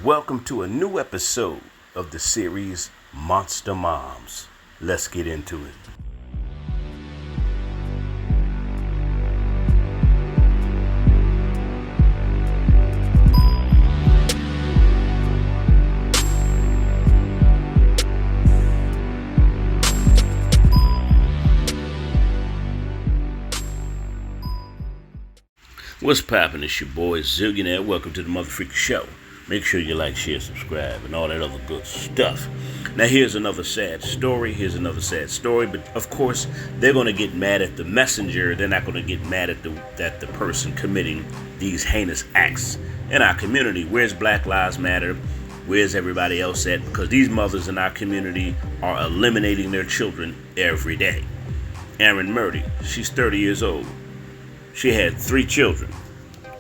Welcome to a new episode of the series Monster Moms. Let's get into it. What's poppin'? It's your boy Zillionaire. Welcome to the Motherfreaker Show. Make sure you like, share, subscribe, and all that other good stuff. Now here's another sad story. But of course, they're going to get mad at the messenger. They're not going to get mad at the person committing these heinous acts in our community. Where's Black Lives Matter? Where's everybody else at? Because these mothers in our community are eliminating their children every day. Aaron Merdy, she's 30 years old. She had 3 children.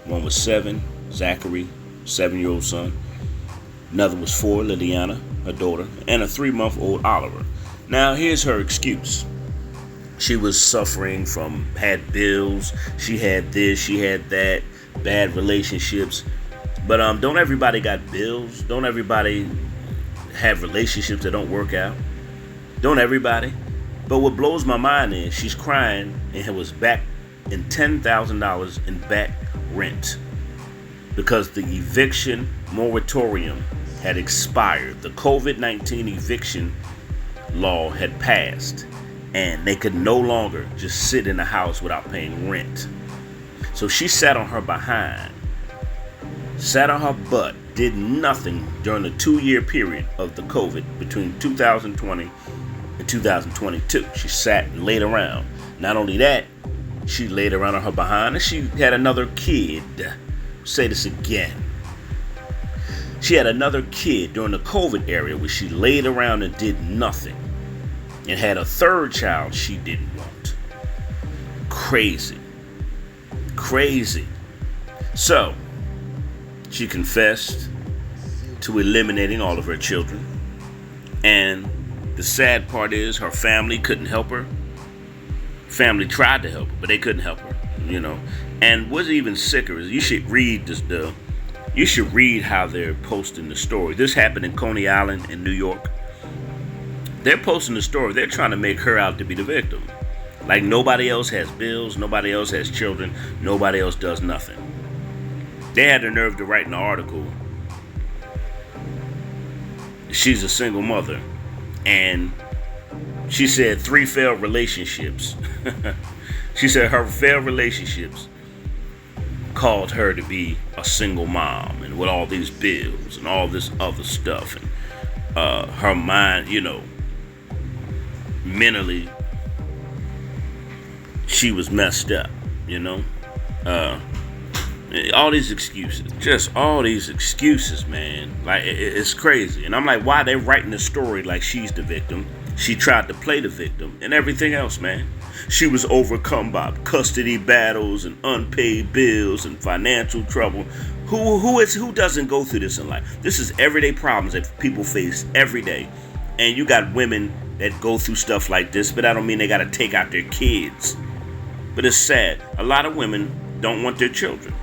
One was 7, Zachary, 7-year-old son. Another was 4, Liliana, her daughter, and a 3-month-old Oliver. Now, here's her excuse. She was suffering from, had bills, she had this, she had that, bad relationships. But don't everybody got bills? Don't everybody have relationships that don't work out? Don't everybody? But what blows my mind is she's crying and it was back in $10,000 in back rent because the eviction moratorium had expired. The COVID-19 eviction law had passed and they could no longer just sit in the house without paying rent. So she sat on her behind, sat on her butt, did nothing during the 2-year period of the COVID between 2020 and 2022. She sat and laid around. Not only that, she laid around on her behind and she had another kid. Say this again. She had another kid during the COVID era where she laid around and did nothing. And had a third child she didn't want. Crazy. So, she confessed to eliminating all of her children. And the sad part is her family couldn't help her. Family tried to help her, but they couldn't help her, And what's even sicker is you should read how they're posting the story. This happened in Coney Island in New York. They're posting the story. They're trying to make her out to be the victim. Like nobody else has bills, nobody else has children, nobody else does nothing. They had the nerve to write an article. She's a single mother, and she said 3 failed relationships. She said her failed relationships called her to be a single mom and with all these bills and all this other stuff. And her mind, mentally, she was messed up, all these excuses, just all these excuses, man. Like, it's crazy. And I'm like, why they writing the story like she's the victim? She tried to play the victim and everything else, man. She was overcome by custody battles and unpaid bills and financial trouble. Who doesn't go through this in life? This is everyday problems that people face every day. And you got women that go through stuff like this, but I don't mean they got to take out their kids. But it's sad. A lot of women don't want their children.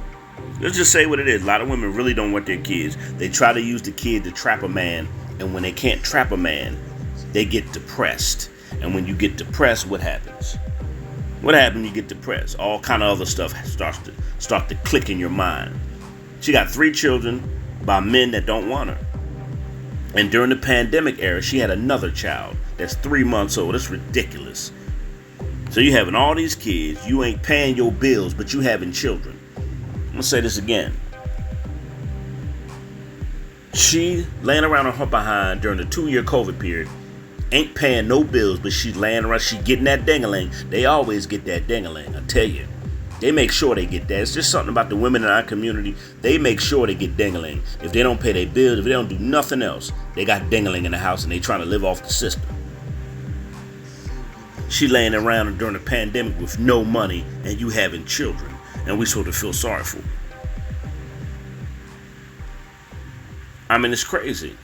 Let's just say what it is. A lot of women really don't want their kids. They try to use the kid to trap a man. And when they can't trap a man, they get depressed. And when you get depressed, what happens? What happens when you get depressed? All kind of other stuff start to click in your mind. She got 3 children by men that don't want her. And during the pandemic era, she had another child that's 3 months old. That's ridiculous. So you having all these kids, you ain't paying your bills, but you having children. I'm going to say this again. She laying around on her behind during the 2-year COVID period, ain't paying no bills, but she laying around, she getting that ding-a-ling. They always get that ding-a-ling, I tell you. They make sure they get that. It's just something about the women in our community. They make sure they get ding-a-ling. If they don't pay their bills, if they don't do nothing else, they got ding-a-ling in the house and they trying to live off the system. She laying around during the pandemic with no money and you having children. And we sort of feel sorry for her. I mean, it's crazy.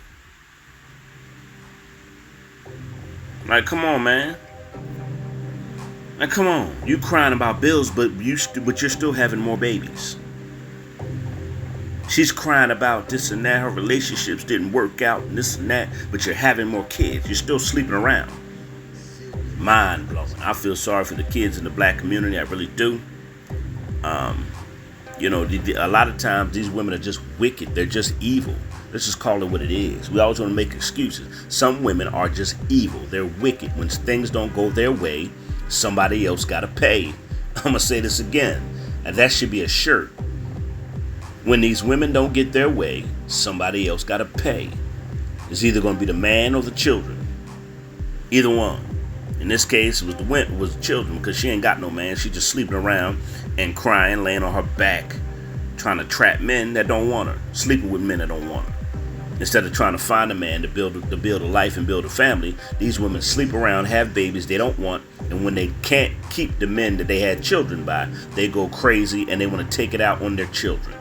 Like, come on, man. Like, come on. You crying about bills, but you're still having more babies. She's crying about this and that. Her relationships didn't work out and this and that. But you're having more kids. You're still sleeping around. Mind blowing. I feel sorry for the kids in the black community. I really do. A lot of times these women are just wicked. They're just evil. Let's just call it what it is. We always want to make excuses. Some women are just evil. They're wicked. When things don't go their way, somebody else got to pay. I'm going to say this again. And that should be a shirt. When these women don't get their way, somebody else got to pay. It's either going to be the man or the children. Either one. In this case, it was the children because she ain't got no man. She just sleeping around and crying, laying on her back, trying to trap men that don't want her, sleeping with men that don't want her. Instead of trying to find a man to build a life and build a family, these women sleep around, have babies they don't want, and when they can't keep the men that they had children by, they go crazy and they want to take it out on their children.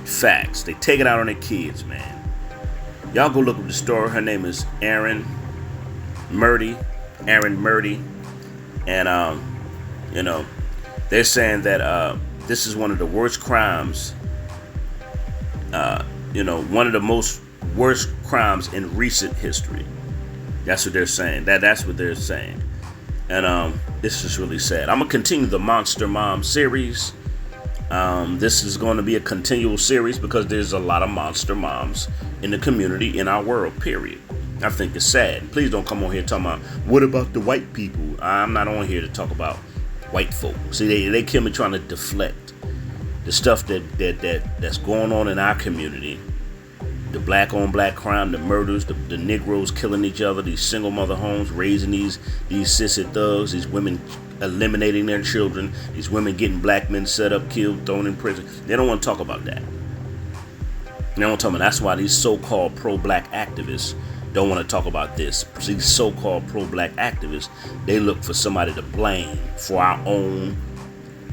Facts. They take it out on their kids, man. Y'all go look up the story. Her name is Aaron Merdy. And they're saying that this is one of the worst crimes, one of the most worst crimes in recent history. That's what they're saying. That's what they're saying. And this is really sad. I'm gonna continue the Monster Mom series. This is going to be a continual series because there's a lot of monster moms in the community in our world, period. I think it's sad. Please don't come on here talking about, what about the white people? I'm not on here to talk about white folk. See, they kill me trying to deflect the stuff that's going on in our community. The black on black crime, the murders, the Negroes killing each other, these single mother homes, raising these sissy thugs, these women eliminating their children, these women getting black men set up, killed, thrown in prison. They don't want to talk about that. They don't want to talk about. That's why these so-called pro-black activists don't want to talk about this. These so-called pro-black activists, they look for somebody to blame for our own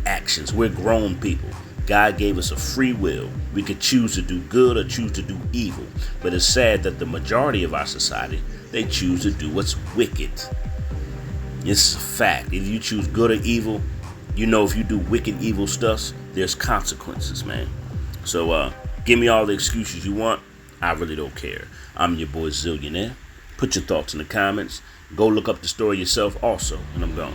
actions. We're grown people. God gave us a free will. We could choose to do good or choose to do evil. But it's sad that the majority of our society, they choose to do what's wicked. It's a fact. If you choose good or evil, if you do wicked, evil stuff, there's consequences, man. So give me all the excuses you want. I really don't care. I'm your boy Zillionaire. Put your thoughts in the comments. Go look up the story yourself also. And I'm gone.